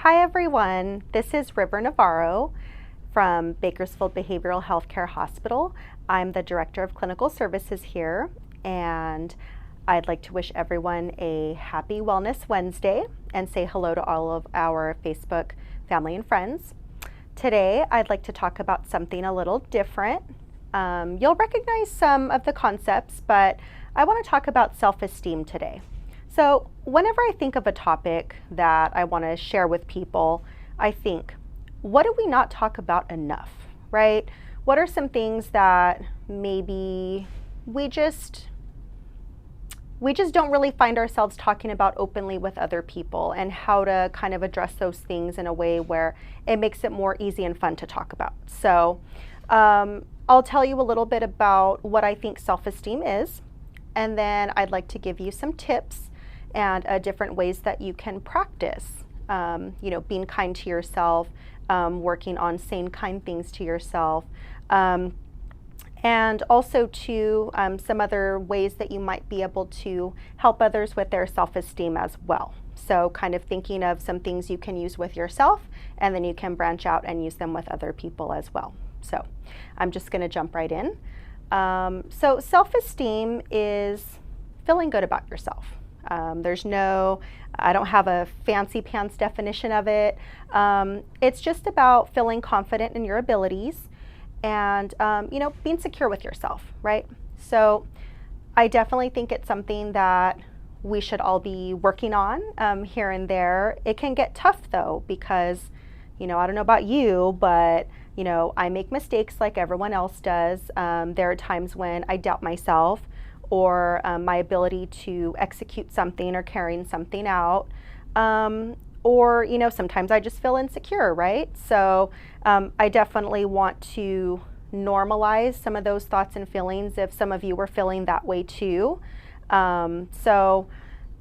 Hi everyone, this is River Navarro from Bakersfield Behavioral Healthcare Hospital. I'm the Director of Clinical Services here, and I'd like to wish everyone a happy Wellness Wednesday and say hello to all of our Facebook family and friends. Today I'd like to talk about something a little different. You'll recognize some of the concepts, but I want to talk about self-esteem today. So whenever I think of a topic that I want to share with people, I think, what do we not talk about enough, right? What are some things that maybe we just don't really find ourselves talking about openly with other people, and how to kind of address those things in a way where it makes it more easy and fun to talk about. So I'll tell you a little bit about what I think self-esteem is, and then I'd like to give you some tips and different ways that you can practice, being kind to yourself, working on saying kind things to yourself, and also to some other ways that you might be able to help others with their self-esteem as well. So kind of thinking of some things you can use with yourself, and then you can branch out and use them with other people as well. So I'm just going to jump right in. So self-esteem is feeling good about yourself. I don't have a fancy pants definition of it. It's just about feeling confident in your abilities and, being secure with yourself, right? So I definitely think it's something that we should all be working on here and there. It can get tough though, because, I don't know about you, but, I make mistakes like everyone else does. There are times when I doubt myself, or my ability to execute something or carrying something out. Or, sometimes I just feel insecure, right? So I definitely want to normalize some of those thoughts and feelings if some of you were feeling that way too. So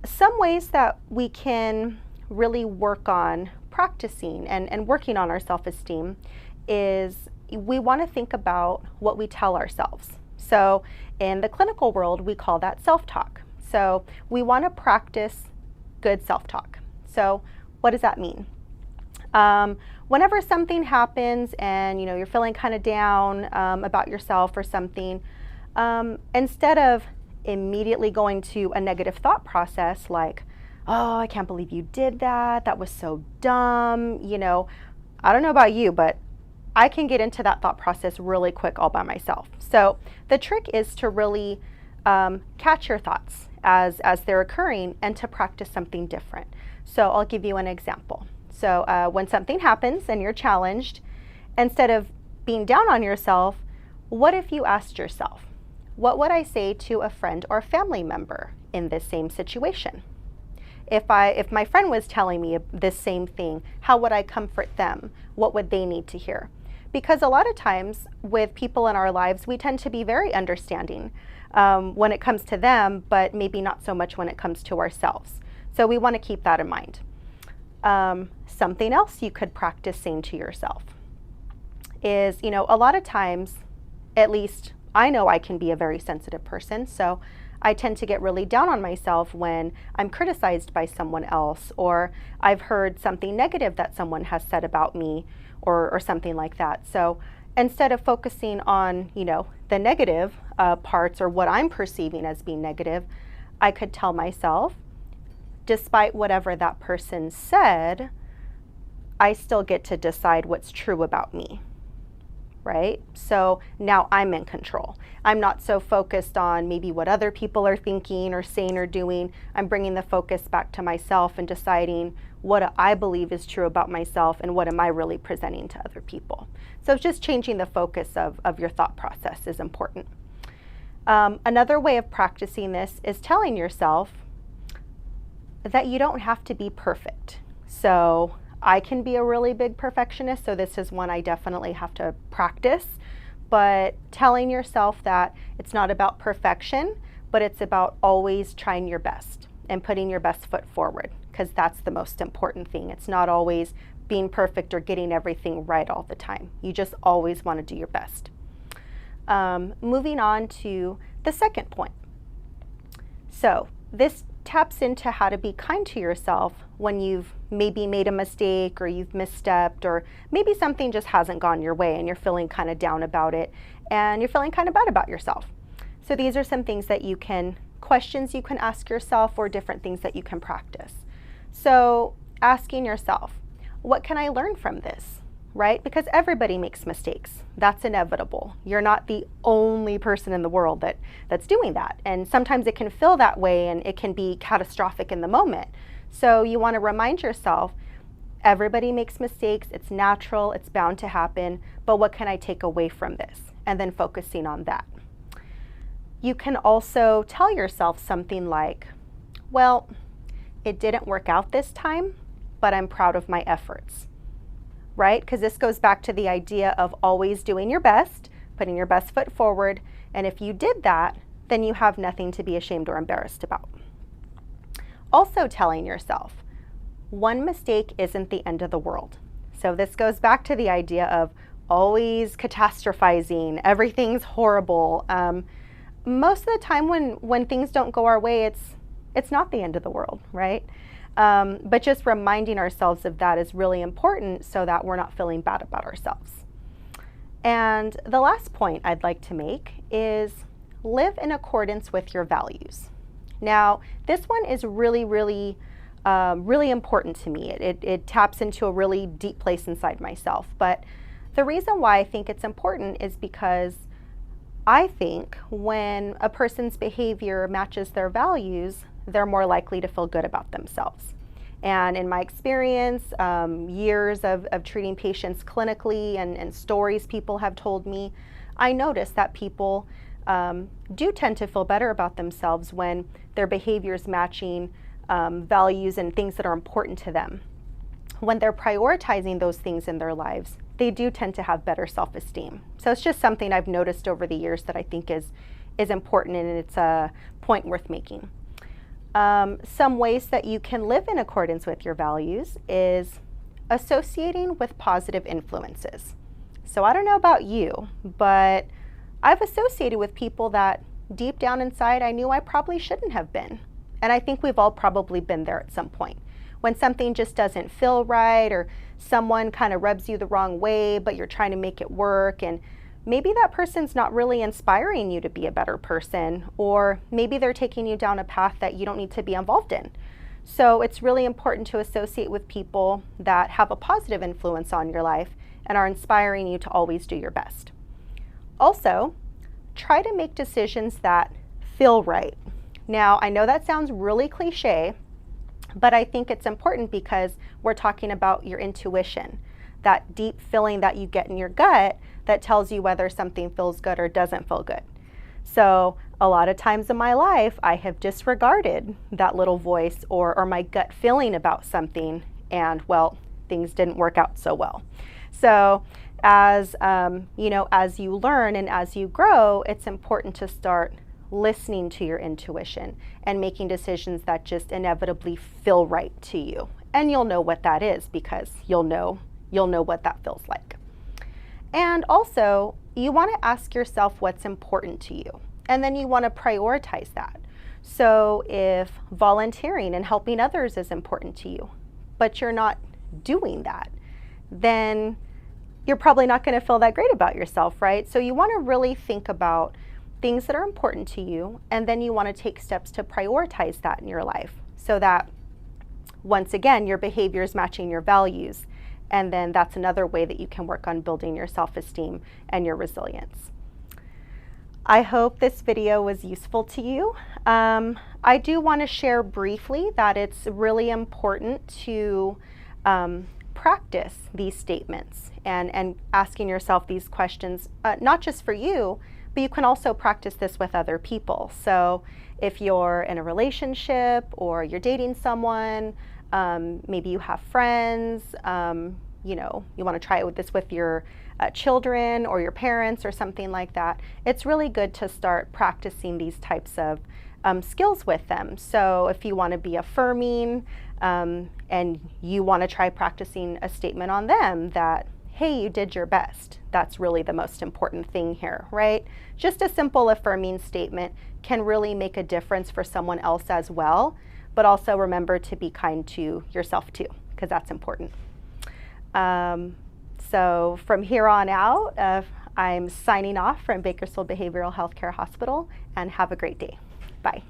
some ways that we can really work on practicing and working on our self-esteem is we want to think about what we tell ourselves. So in the clinical world, we call that self-talk. So we want to practice good self-talk. So what does that mean? Whenever something happens and you're feeling kind of down about yourself or something, instead of immediately going to a negative thought process like, oh, I can't believe you did that. That was so dumb. I don't know about you, but I can get into that thought process really quick all by myself. So the trick is to really catch your thoughts as they're occurring and to practice something different. So I'll give you an example. So when something happens and you're challenged, instead of being down on yourself, what if you asked yourself, what would I say to a friend or family member in this same situation? If my friend was telling me this same thing, how would I comfort them? What would they need to hear? Because a lot of times with people in our lives, we tend to be very understanding when it comes to them, but maybe not so much when it comes to ourselves. So we want to keep that in mind. Something else you could practice saying to yourself is, a lot of times, at least I know I can be a very sensitive person, so I tend to get really down on myself when I'm criticized by someone else, or I've heard something negative that someone has said about me, or something like that. So instead of focusing on, the negative parts or what I'm perceiving as being negative, I could tell myself, despite whatever that person said, I still get to decide what's true about me, right? So now I'm in control. I'm not so focused on maybe what other people are thinking or saying or doing. I'm bringing the focus back to myself and deciding what I believe is true about myself and what am I really presenting to other people. So just changing the focus of your thought process is important. Another way of practicing this is telling yourself that you don't have to be perfect. So I can be a really big perfectionist, so this is one I definitely have to practice. But telling yourself that it's not about perfection, but it's about always trying your best and putting your best foot forward, because that's the most important thing. It's not always being perfect or getting everything right all the time. You just always want to do your best. Moving on to the second point. So this taps into how to be kind to yourself when you've maybe made a mistake or you've misstepped, or maybe something just hasn't gone your way and you're feeling kind of down about it and you're feeling kind of bad about yourself. So these are some things that you can, questions you can ask yourself, or different things that you can practice. So asking yourself, what can I learn from this? Right? Because everybody makes mistakes. That's inevitable. You're not the only person in the world that's doing that. And sometimes it can feel that way and it can be catastrophic in the moment. So you want to remind yourself, everybody makes mistakes. It's natural. It's bound to happen. But what can I take away from this? And then focusing on that. You can also tell yourself something like, well, it didn't work out this time, but I'm proud of my efforts. Right? Because this goes back to the idea of always doing your best, putting your best foot forward. And if you did that, then you have nothing to be ashamed or embarrassed about. Also telling yourself, one mistake isn't the end of the world. So this goes back to the idea of always catastrophizing, everything's horrible. Most of the time when things don't go our way, it's not the end of the world, right? But just reminding ourselves of that is really important so that we're not feeling bad about ourselves. And the last point I'd like to make is live in accordance with your values. Now, this one is really important to me. It taps into a really deep place inside myself. But the reason why I think it's important is because I think when a person's behavior matches their values, they're more likely to feel good about themselves. And in my experience, years of treating patients clinically and stories people have told me, I notice that people do tend to feel better about themselves when their behavior is matching values and things that are important to them. When they're prioritizing those things in their lives, they do tend to have better self-esteem. So it's just something I've noticed over the years that I think is important, and it's a point worth making. Some ways that you can live in accordance with your values is associating with positive influences. So I don't know about you, but I've associated with people that deep down inside I knew I probably shouldn't have been. And I think we've all probably been there at some point. When something just doesn't feel right, or someone kind of rubs you the wrong way, but you're trying to make it work, and maybe that person's not really inspiring you to be a better person, or maybe they're taking you down a path that you don't need to be involved in. So it's really important to associate with people that have a positive influence on your life and are inspiring you to always do your best. Also, try to make decisions that feel right. Now, I know that sounds really cliche, but I think it's important because we're talking about your intuition, that deep feeling that you get in your gut that tells you whether something feels good or doesn't feel good. So a lot of times in my life, I have disregarded that little voice or my gut feeling about something, and well, things didn't work out so well. So as as you learn and as you grow, it's important to start listening to your intuition and making decisions that just inevitably feel right to you. And you'll know what that is because you'll know what that feels like. And also, you want to ask yourself what's important to you, and then you want to prioritize that. So if volunteering and helping others is important to you, but you're not doing that, then you're probably not going to feel that great about yourself, right? So you want to really think about things that are important to you, and then you want to take steps to prioritize that in your life so that, once again, your behavior is matching your values. And then that's another way that you can work on building your self-esteem and your resilience. I hope this video was useful to you. I do want to share briefly that it's really important to practice these statements and asking yourself these questions, not just for you, but you can also practice this with other people. So if you're in a relationship or you're dating someone, maybe you have friends, you want to try this with your children or your parents or something like that. It's really good to start practicing these types of skills with them. So if you want to be affirming and you want to try practicing a statement on them that, hey, you did your best. That's really the most important thing here, right? Just a simple affirming statement can really make a difference for someone else as well but also remember to be kind to yourself too, because that's important. So from here on out, I'm signing off from Bakersfield Behavioral Healthcare Hospital, and have a great day. Bye.